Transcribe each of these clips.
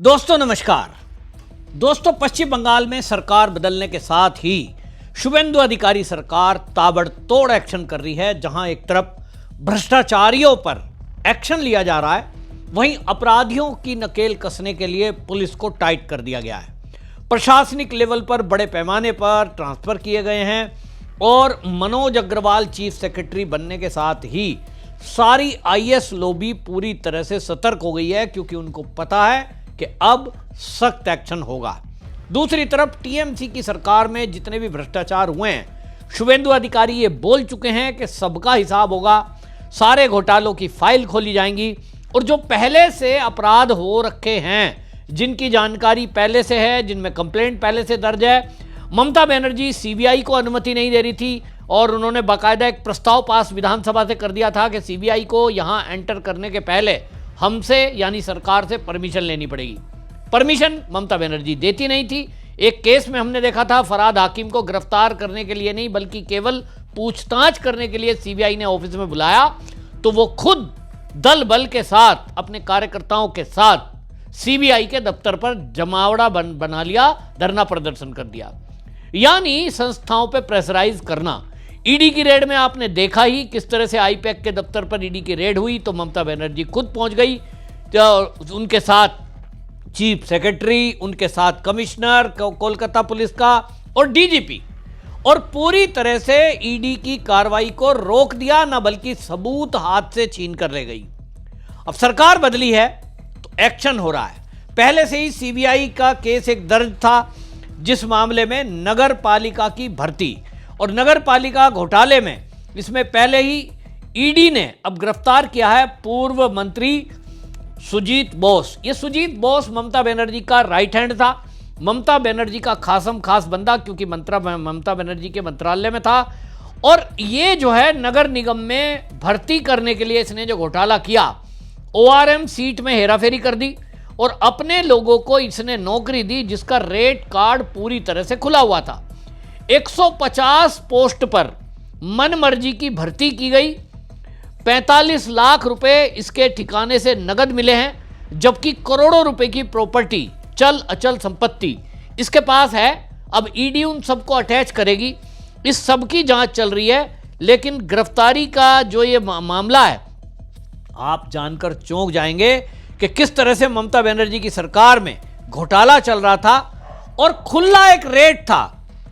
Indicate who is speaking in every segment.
Speaker 1: दोस्तों नमस्कार। दोस्तों, पश्चिम बंगाल में सरकार बदलने के साथ ही शुभेंदु अधिकारी सरकार ताबड़तोड़ एक्शन कर रही है। जहां एक तरफ भ्रष्टाचारियों पर एक्शन लिया जा रहा है, वहीं अपराधियों की नकेल कसने के लिए पुलिस को टाइट कर दिया गया है। प्रशासनिक लेवल पर बड़े पैमाने पर ट्रांसफर किए गए हैं और मनोज अग्रवाल चीफ सेक्रेटरी बनने के साथ ही सारी आईएएस लॉबी पूरी तरह से सतर्क हो गई है, क्योंकि उनको पता है कि अब सख्त एक्शन होगा। दूसरी तरफ टीएमसी की सरकार में जितने भी भ्रष्टाचार हुए हैं, शुभेंदु अधिकारी ये बोल चुके हैं कि सबका हिसाब होगा, सारे घोटालों की फाइल खोली जाएंगी और जो पहले से अपराध हो रखे हैं, जिनकी जानकारी पहले से है, जिनमें कंप्लेंट पहले से दर्ज है। ममता बनर्जी सीबीआई को अनुमति नहीं दे रही थी और उन्होंने बाकायदा एक प्रस्ताव पास विधानसभा से कर दिया था कि सीबीआई को यहां एंटर करने के पहले हमसे यानी सरकार से परमिशन लेनी पड़ेगी। परमिशन ममता बनर्जी देती नहीं थी। एक केस में हमने देखा था, फरहाद हाकिम को गिरफ्तार करने के लिए नहीं बल्कि केवल पूछताछ करने के लिए सीबीआई ने ऑफिस में बुलाया, तो वो खुद दल बल के साथ अपने कार्यकर्ताओं के साथ सीबीआई के दफ्तर पर जमावड़ा बना लिया, धरना प्रदर्शन कर दिया। यानी संस्थाओं पे प्रेशराइज करना। ईडी की रेड में आपने देखा ही किस तरह से आईपैक के दफ्तर पर ईडी की रेड हुई, तो ममता बनर्जी खुद पहुंच गई, तो उनके साथ चीफ सेक्रेटरी, उनके साथ कमिश्नर कोलकाता पुलिस का और डीजीपी, और पूरी तरह से ईडी की कार्रवाई को रोक दिया, ना बल्कि सबूत हाथ से छीन कर ले गई। अब सरकार बदली है तो एक्शन हो रहा है। पहले से ही सीबीआई का केस एक दर्ज था, जिस मामले में नगर पालिका की भर्ती और नगर पालिका घोटाले में इसमें पहले ही ईडी ने अब गिरफ्तार किया है पूर्व मंत्री सुजीत बोस। ये सुजीत बोस ममता बनर्जी का राइट हैंड था, ममता बनर्जी का खासम खास बंदा, क्योंकि ममता बनर्जी के मंत्रालय में था। और ये जो है नगर निगम में भर्ती करने के लिए इसने जो घोटाला किया, ओआरएम सीट में हेराफेरी कर दी और अपने लोगों को इसने नौकरी दी जिसका रेट कार्ड पूरी तरह से खुला हुआ था। 150 पोस्ट पर मनमर्जी की भर्ती की गई। 45 लाख रुपए इसके ठिकाने से नगद मिले हैं, जबकि करोड़ों रुपए की प्रॉपर्टी, चल अचल संपत्ति इसके पास है। अब ईडी उन सबको अटैच करेगी। इस सब की जांच चल रही है, लेकिन गिरफ्तारी का जो ये मामला है, आप जानकर चौंक जाएंगे कि किस तरह से ममता बनर्जी की सरकार में घोटाला चल रहा था और खुला एक रेट था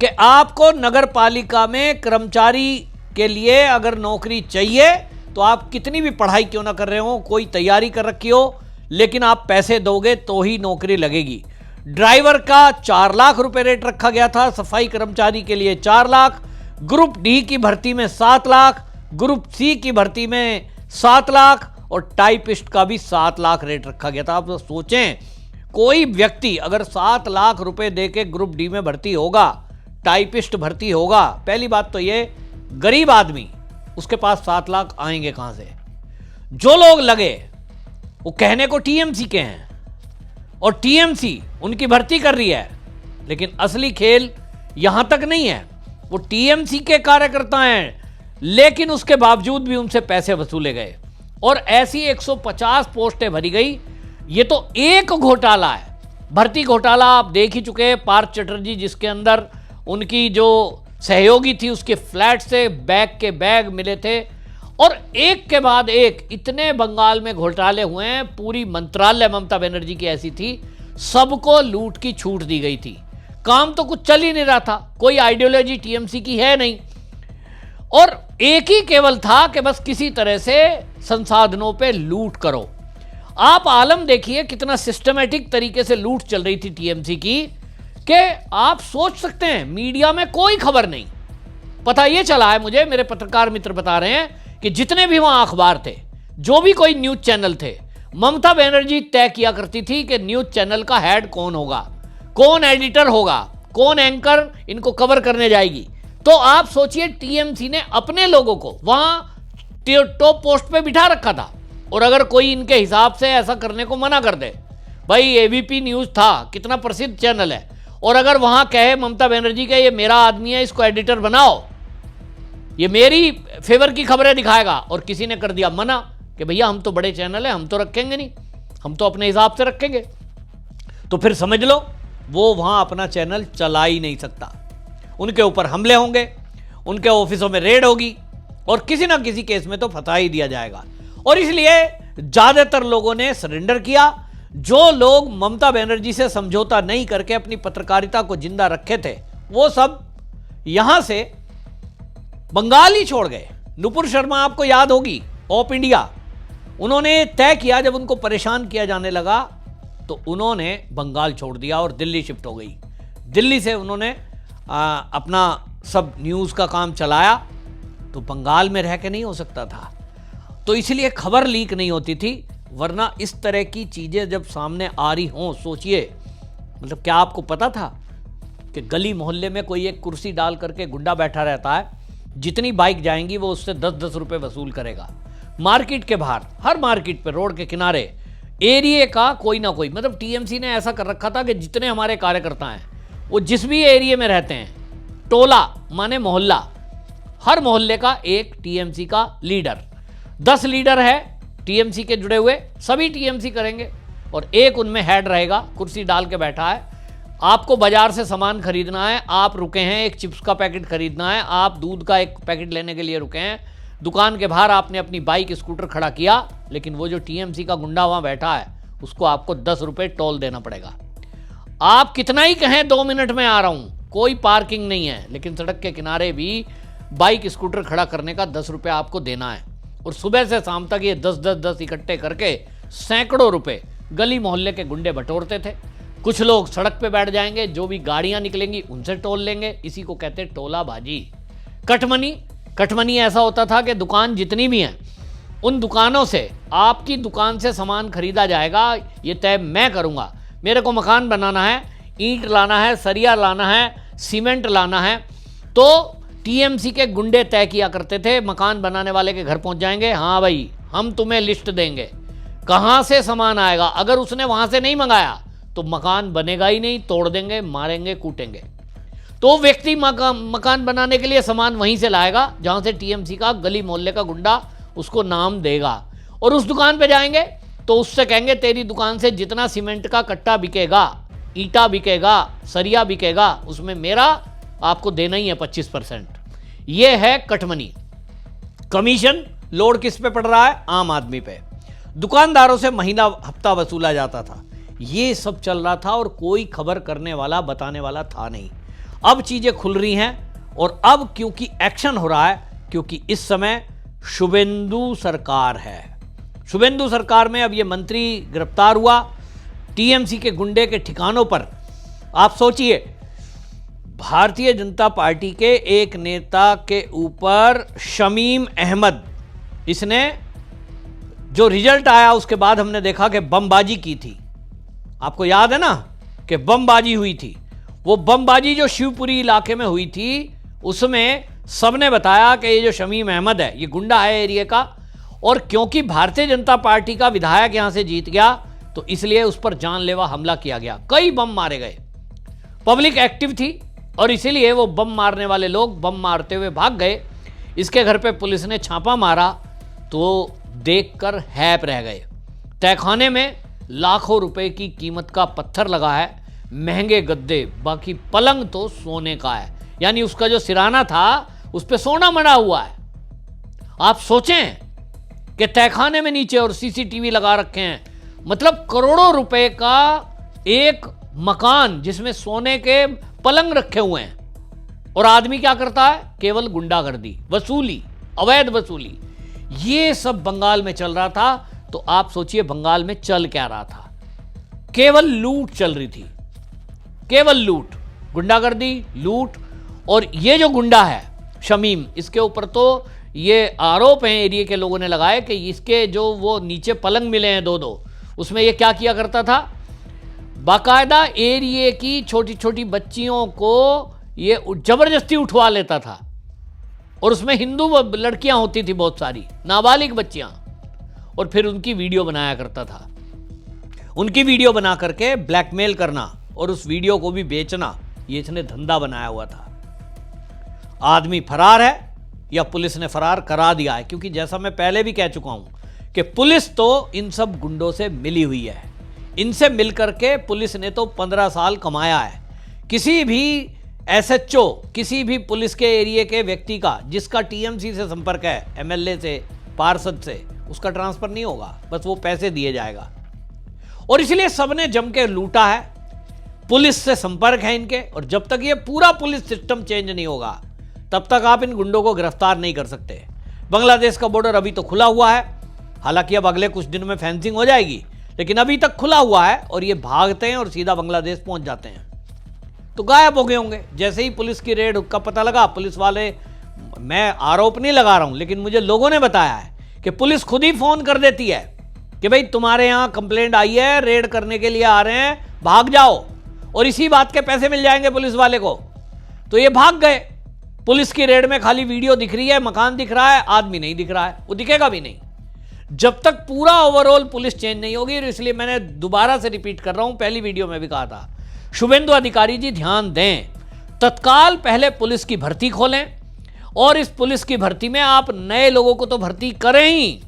Speaker 1: कि आपको नगर पालिका में कर्मचारी के लिए अगर नौकरी चाहिए तो आप कितनी भी पढ़ाई क्यों ना कर रहे हो, कोई तैयारी कर रखी हो, लेकिन आप पैसे दोगे तो ही नौकरी लगेगी। ड्राइवर का 4 लाख रुपए रेट रखा गया था, सफाई कर्मचारी के लिए 4 लाख, ग्रुप डी की भर्ती में 7 लाख, ग्रुप सी की भर्ती में 7 लाख और टाइपिस्ट का भी 7 लाख रेट रखा गया था। आप तो सोचें, कोई व्यक्ति अगर 7 लाख रुपए दे के ग्रुप डी में भर्ती होगा, टाइपिस्ट भर्ती होगा, पहली बात तो ये गरीब आदमी, उसके पास 7 लाख आएंगे कहां से? जो लोग लगे वो कहने को टीएमसी के हैं और टीएमसी उनकी भर्ती कर रही है, लेकिन असली खेल यहां तक नहीं है। वो टीएमसी के कार्यकर्ता हैं, लेकिन उसके बावजूद भी उनसे पैसे वसूले गए और ऐसी 150 पोस्टें भरी गई। ये तो एक घोटाला है। भर्ती घोटाला आप देख ही चुके हैं, पार्थ चटर्जी जिसके अंदर उनकी जो सहयोगी थी उसके फ्लैट से बैग के बैग मिले थे, और एक के बाद एक इतने बंगाल में घोटाले हुए हैं। पूरी मंत्रालय ममता बनर्जी की ऐसी थी, सबको लूट की छूट दी गई थी। काम तो कुछ चल ही नहीं रहा था, कोई आइडियोलॉजी टीएमसी की है नहीं, और एक ही केवल था कि बस किसी तरह से संसाधनों पे लूट करो। आप आलम देखिए कितना सिस्टमैटिक तरीके से लूट चल रही थी टीएमसी की, कि आप सोच सकते हैं मीडिया में कोई खबर नहीं। पता यह चला है मुझे, मेरे पत्रकार मित्र बता रहे हैं कि जितने भी वहां अखबार थे, जो भी कोई न्यूज चैनल थे, ममता बनर्जी तय किया करती थी कि न्यूज चैनल का हेड कौन होगा, कौन एडिटर होगा, कौन एंकर इनको कवर करने जाएगी। तो आप सोचिए, टीएमसी ने अपने लोगों को वहां टॉप पोस्ट पे बिठा रखा था, और अगर कोई इनके हिसाब से ऐसा करने को मना कर दे, भाई एबीपी न्यूज था, कितना प्रसिद्ध चैनल है, और अगर वहां कहे ममता बनर्जी का ये मेरा आदमी है, इसको एडिटर बनाओ, ये मेरी फेवर की खबरें दिखाएगा, और किसी ने कर दिया मना कि भैया हम तो बड़े चैनल है, हम तो रखेंगे नहीं, हम तो अपने हिसाब से रखेंगे। तो फिर समझ लो वो वहां अपना चैनल चला ही नहीं सकता। उनके ऊपर हमले होंगे, उनके ऑफिसों में रेड होगी और किसी ना किसी केस में तो फंसा ही दिया जाएगा। और इसलिए ज्यादातर लोगों ने सरेंडर किया। जो लोग ममता बनर्जी से समझौता नहीं करके अपनी पत्रकारिता को जिंदा रखे थे, वो सब यहां से बंगाल ही छोड़ गए। नुपुर शर्मा आपको याद होगी, ऑफ इंडिया, उन्होंने तय किया, जब उनको परेशान किया जाने लगा तो उन्होंने बंगाल छोड़ दिया और दिल्ली शिफ्ट हो गई। दिल्ली से उन्होंने अपना सब न्यूज़ का काम चलाया, तो बंगाल में रह के नहीं हो सकता था। तो इसलिए खबर लीक नहीं होती थी, वरना इस तरह की चीज़ें जब सामने आ रही हों, सोचिए, मतलब क्या आपको पता था कि गली मोहल्ले में कोई एक कुर्सी डाल करके गुंडा बैठा रहता है, जितनी बाइक जाएंगी वो उससे 10-10 रुपये वसूल करेगा। मार्केट के बाहर, हर मार्केट पे, रोड के किनारे, एरिया का कोई ना कोई, मतलब टीएमसी ने ऐसा कर रखा था कि जितने हमारे कार्यकर्ता हैं वो जिस भी एरिया में रहते हैं, टोला माने मोहल्ला, हर मोहल्ले का एक टीएमसी का लीडर, 10 लीडर है टीएमसी के जुड़े हुए, सभी टीएमसी करेंगे और एक उनमें हेड रहेगा, कुर्सी डाल के बैठा है। आपको बाजार से सामान खरीदना है, आप रुके हैं, एक चिप्स का पैकेट खरीदना है, आप दूध का एक पैकेट लेने के लिए रुके हैं, दुकान के बाहर आपने अपनी बाइक स्कूटर खड़ा किया, लेकिन वो जो टीएमसी का गुंडा वहां बैठा है उसको आपको 10 रुपये टोल देना पड़ेगा। आप कितना ही कहें 2 मिनट में आ रहा हूं, कोई पार्किंग नहीं है, लेकिन सड़क के किनारे भी बाइक स्कूटर खड़ा करने का 10 रुपये आपको देना है। और सुबह से शाम तक ये 10-10-10 इकट्ठे करके सैकड़ों रुपए गली मोहल्ले के गुंडे बटोरते थे। कुछ लोग सड़क पे बैठ जाएंगे, जो भी गाड़ियां निकलेंगी उनसे टोल लेंगे। इसी को कहते हैं टोलाबाजी। कटमनी ऐसा होता था कि दुकान जितनी भी हैं, उन दुकानों से, आपकी दुकान से सामान खरीदा जाएगा, ये तय मैं करूंगा। मेरे को मकान बनाना है, ईंट लाना है, सरिया लाना है, सीमेंट लाना है, तो टीएमसी के गुंडे तय किया करते थे। मकान बनाने वाले के घर पहुंच जाएंगे, हाँ भाई हम तुम्हें लिस्ट देंगे, कहां से सामान आएगा, अगर उसने वहां से नहीं मंगाया तो मकान बनेगा ही नहीं, तोड़ देंगे, मारेंगे, कूटेंगे। तो व्यक्ति मकान बनाने के लिए सामान वहीं से लाएगा जहां से टीएमसी का गली मोहल्ले का गुंडा उसको नाम देगा, और उस दुकान पे जाएंगे तो उससे कहेंगे तेरी दुकान से जितना सीमेंट का कट्टा बिकेगा, ईटा बिकेगा, सरिया बिकेगा, उसमें मेरा आपको देना ही है 25%। ये है कटमनी। कमीशन लोड किस पे पड़ रहा है? आम आदमी पे। दुकानदारों से महीना हफ्ता वसूला जाता था। ये सब चल रहा था और कोई खबर करने वाला, बताने वाला था नहीं। अब चीजें खुल रही हैं और अब क्योंकि एक्शन हो रहा है, क्योंकि इस समय शुभेंदु सरकार है। शुभेंदु सरकार में अब ये मंत्री गिरफ्तार हुआ टीएमसी के गुंडे के ठिकानों पर। आप सोचिए, भारतीय जनता पार्टी के एक नेता के ऊपर शमीम अहमद, इसने जो रिजल्ट आया उसके बाद हमने देखा कि बमबाजी की थी। आपको याद है ना कि बमबाजी हुई थी। वो बमबाजी जो शिवपुरी इलाके में हुई थी, उसमें सबने बताया कि ये जो शमीम अहमद है, ये गुंडा है एरिया का, और क्योंकि भारतीय जनता पार्टी का विधायक यहां से जीत गया तो इसलिए उस पर जानलेवा हमला किया गया। कई बम मारे गए, पब्लिक एक्टिव थी और इसीलिए वो बम मारने वाले लोग बम मारते हुए भाग गए। इसके घर पे पुलिस ने छापा मारा तो देखकर हैप रह गए। तहखाने में लाखों रुपए की कीमत का पत्थर लगा है, महंगे गद्दे, बाकी पलंग तो सोने का है, यानी उसका जो सिराना था उस पे सोना मढ़ा हुआ है। आप सोचें कि तहखाने में नीचे और सीसीटीवी लगा रखे हैं, मतलब करोड़ों रुपए का एक मकान जिसमें सोने के पलंग रखे हुए हैं, और आदमी क्या करता है? केवल गुंडागर्दी, वसूली, अवैध वसूली। ये सब बंगाल में चल रहा था। तो आप सोचिए बंगाल में चल क्या रहा था? केवल लूट चल रही थी, केवल लूट, गुंडागर्दी, लूट। और ये जो गुंडा है शमीम, इसके ऊपर तो ये आरोप हैं एरिया के लोगों ने लगाए कि इसके जो वो नीचे पलंग मिले हैं 2-2, उसमें ये क्या किया करता था? बाकायदा एरिया की छोटी छोटी बच्चियों को ये जबरदस्ती उठवा लेता था, और उसमें हिंदू लड़कियां होती थी बहुत सारी, नाबालिग बच्चियां, और फिर उनकी वीडियो बनाया करता था। उनकी वीडियो बना करके ब्लैकमेल करना और उस वीडियो को भी बेचना, ये इसने धंधा बनाया हुआ था। आदमी फरार है या पुलिस ने फरार करा दिया है, क्योंकि जैसा मैं पहले भी कह चुका हूं कि पुलिस तो इन सब गुंडों से मिली हुई है। इनसे मिलकर के पुलिस ने तो 15 साल कमाया है। किसी भी एसएचओ, किसी भी पुलिस के एरिया के व्यक्ति का जिसका टीएमसी से संपर्क है, एमएलए से, पार्षद से, उसका ट्रांसफर नहीं होगा, बस वो पैसे दिए जाएगा। और इसलिए सबने जम के लूटा है। पुलिस से संपर्क है इनके, और जब तक ये पूरा पुलिस सिस्टम चेंज नहीं होगा तब तक आप इन गुंडों को गिरफ्तार नहीं कर सकते। बांग्लादेश का बॉर्डर अभी तो खुला हुआ है, हालांकि अब अगले कुछ दिन में फेंसिंग हो जाएगी, लेकिन अभी तक खुला हुआ है और ये भागते हैं और सीधा बांग्लादेश पहुंच जाते हैं। तो गायब हो गए होंगे। जैसे ही पुलिस की रेड का पता लगा, पुलिस वाले, मैं आरोप नहीं लगा रहा हूं, लेकिन मुझे लोगों ने बताया है कि पुलिस खुद ही फोन कर देती है कि भाई तुम्हारे यहां कंप्लेंट आई है, रेड करने के लिए आ रहे हैं, भाग जाओ, और इसी बात के पैसे मिल जाएंगे पुलिस वाले को। तो ये भाग गए। पुलिस की रेड में खाली वीडियो दिख रही है, मकान दिख रहा है, आदमी नहीं दिख रहा है, वो दिखेगा भी नहीं जब तक पूरा ओवरऑल पुलिस चेंज नहीं होगी। इसलिए मैंने दोबारा से रिपीट कर रहा हूं, पहली वीडियो में भी कहा था, शुभेंदु अधिकारी जी ध्यान दें, तत्काल पहले पुलिस की भर्ती खोलें, और इस पुलिस की भर्ती में आप नए लोगों को तो भर्ती करें ही,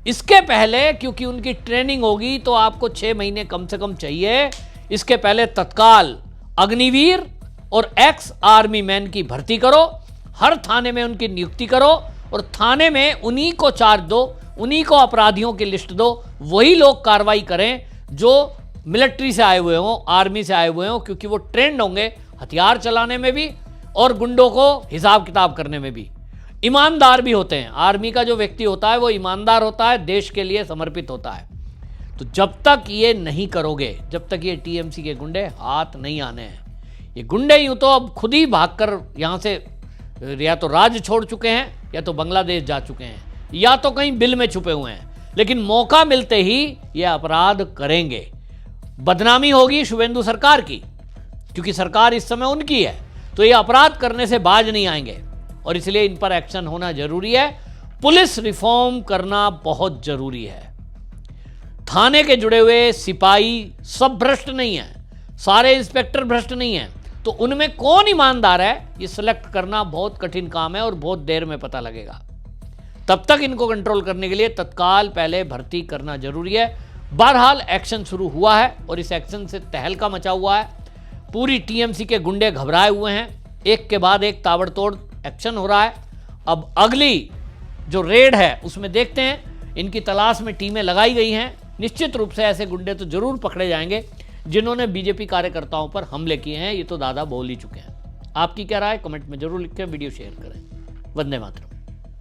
Speaker 1: इसके पहले, क्योंकि उनकी ट्रेनिंग होगी तो आपको 6 महीने कम से कम चाहिए, इसके पहले तत्काल अग्निवीर और एक्स आर्मी मैन की भर्ती करो, हर थाने में उनकी नियुक्ति करो, और थाने में उन्हीं को चार्ज दो, उन्हीं को अपराधियों की लिस्ट दो, वही लोग कार्रवाई करें जो मिलिट्री से आए हुए हों, आर्मी से आए हुए हों, क्योंकि वो ट्रेंड होंगे हथियार चलाने में भी और गुंडों को हिसाब किताब करने में भी, ईमानदार भी होते हैं। आर्मी का जो व्यक्ति होता है वो ईमानदार होता है, देश के लिए समर्पित होता है। तो जब तक ये नहीं करोगे, जब तक ये टीएमसी के गुंडे हाथ नहीं आने हैं, ये गुंडे यूं तो अब खुद ही भागकर यहां से या तो राज्य छोड़ चुके हैं, या तो बांग्लादेश जा चुके हैं, या तो कहीं बिल में छुपे हुए हैं, लेकिन मौका मिलते ही ये अपराध करेंगे। बदनामी होगी शुभेंदु सरकार की, क्योंकि सरकार इस समय उनकी है, तो ये अपराध करने से बाज नहीं आएंगे, और इसलिए इन पर एक्शन होना जरूरी है। पुलिस रिफॉर्म करना बहुत जरूरी है। थाने के जुड़े हुए सिपाही सब भ्रष्ट नहीं है, सारे इंस्पेक्टर भ्रष्ट नहीं है, तो उनमें कौन ईमानदार है ये सिलेक्ट करना बहुत कठिन काम है, और बहुत देर में पता लगेगा। तब तक इनको कंट्रोल करने के लिए तत्काल पहले भर्ती करना जरूरी है। बहरहाल एक्शन शुरू हुआ है, और इस एक्शन से तहलका मचा हुआ है। पूरी टीएमसी के गुंडे घबराए हुए हैं, एक के बाद एक ताबड़तोड़ एक्शन हो रहा है। अब अगली जो रेड है उसमें देखते हैं, इनकी तलाश में टीमें लगाई गई हैं। निश्चित रूप से ऐसे गुंडे तो जरूर पकड़े जाएंगे जिन्होंने बीजेपी कार्यकर्ताओं पर हमले किए हैं, ये तो दादा बोल ही चुके हैं। आपकी क्या राय, कमेंट में जरूर लिखें, वीडियो शेयर करें। वंदे मातरम।